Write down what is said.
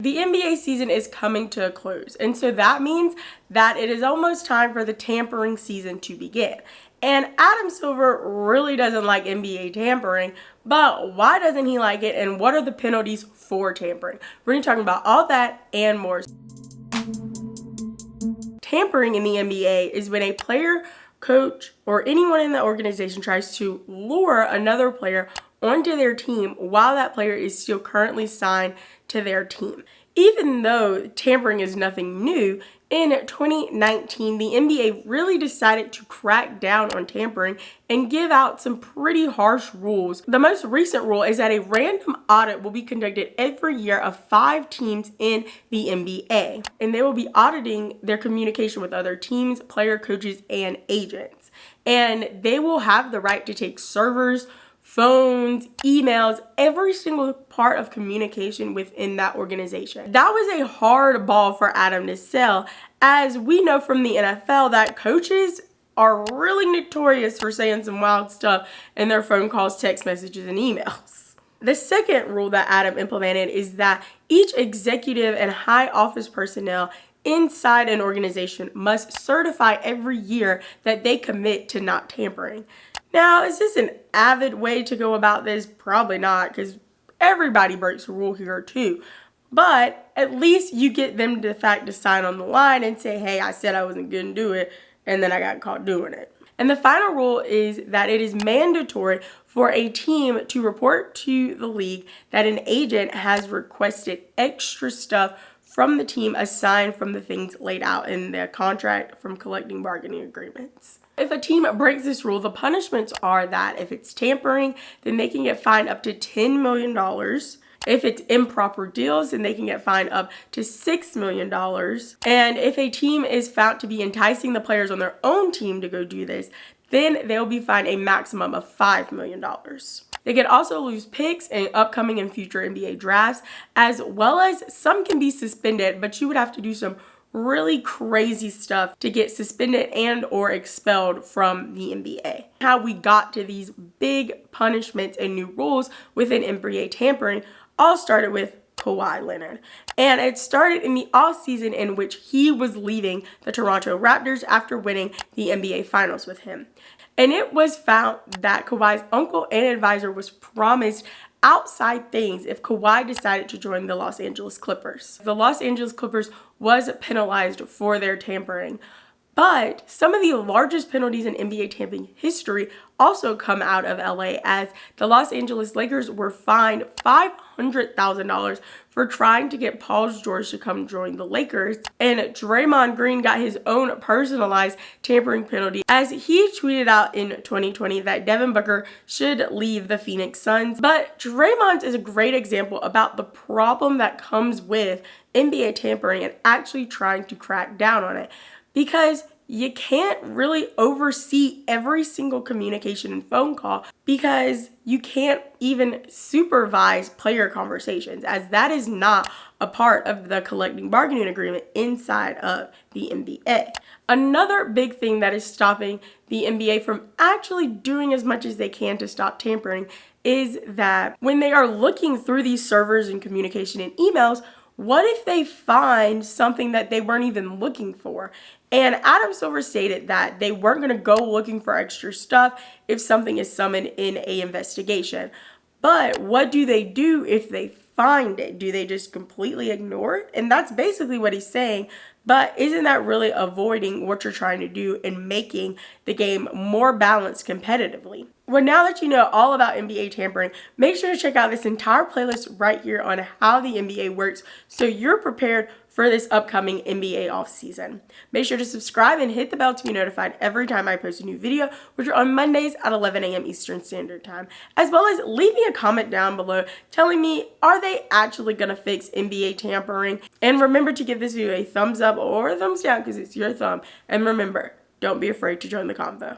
The NBA season is coming to a close, and so that means that it is almost time for the tampering season to begin. And Adam Silver really doesn't like NBA tampering, but why doesn't he like it, and what are the penalties for tampering? We're going to be talking about all that and more. Tampering in the NBA is when a player, coach, or anyone in the organization tries to lure another player onto their team while that player is still currently signed to their team. Even though tampering is nothing new, in 2019, the NBA really decided to crack down on tampering and give out some pretty harsh rules. The most recent rule is that a random audit will be conducted every year of 5 teams in the NBA, and they will be auditing their communication with other teams, player, coaches, and agents. And they will have the right to take servers, phones, emails, every single part of communication within that organization. That was a hard ball for Adam to sell, as we know from the NFL that coaches are really notorious for saying some wild stuff in their phone calls, text messages, and emails. The second rule that Adam implemented is that each executive and high office personnel inside an organization must certify every year that they commit to not tampering. Now, is this an avid way to go about this? Probably not, because everybody breaks a rule here too. But at least you get them to sign on the line and say, hey, I said I wasn't going to do it, and then I got caught doing it. And the final rule is that it is mandatory for a team to report to the league that an agent has requested extra stuff from the team aside from the things laid out in their contract from collective bargaining agreements. If a team breaks this rule, the punishments are that if it's tampering, then they can get fined up to $10 million. If it's improper deals, then they can get fined up to $6 million. And if a team is found to be enticing the players on their own team to go do this, then they'll be fined a maximum of $5 million. They can also lose picks in upcoming and future NBA drafts, as well as some can be suspended, but you would have to do some really crazy stuff to get suspended and or expelled from the NBA. How we got to these big punishments and new rules within NBA tampering all started with Kawhi Leonard. And it started in the offseason in which he was leaving the Toronto Raptors after winning the NBA Finals with him. And it was found that Kawhi's uncle and advisor was promised outside things if Kawhi decided to join the Los Angeles Clippers. The Los Angeles Clippers was penalized for their tampering. But some of the largest penalties in NBA tampering history also come out of LA, as the Los Angeles Lakers were fined $500,000 for trying to get Paul George to come join the Lakers. And Draymond Green got his own personalized tampering penalty, as he tweeted out in 2020 that Devin Booker should leave the Phoenix Suns. But Draymond is a great example about the problem that comes with NBA tampering and actually trying to crack down on it, because you can't really oversee every single communication and phone call, because you can't even supervise player conversations, as that is not a part of the collective bargaining agreement inside of the NBA. Another big thing that is stopping the NBA from actually doing as much as they can to stop tampering is that when they are looking through these servers and communication and emails, what if they find something that they weren't even looking for? And Adam Silver stated that they weren't going to go looking for extra stuff if something is summoned in an investigation. But what do they do if they find it? Do they just completely ignore it? And that's basically what he's saying. But isn't that really avoiding what you're trying to do and making the game more balanced competitively? Well, now that you know all about NBA tampering, make sure to check out this entire playlist right here on how the NBA works so you're prepared for this upcoming NBA offseason. Make sure to subscribe and hit the bell to be notified every time I post a new video, which are on Mondays at 11 a.m. Eastern Standard Time. As well as leave me a comment down below telling me, are they actually going to fix NBA tampering? And remember to give this video a thumbs up or a thumbs down, because it's your thumb. And remember, don't be afraid to join the convo.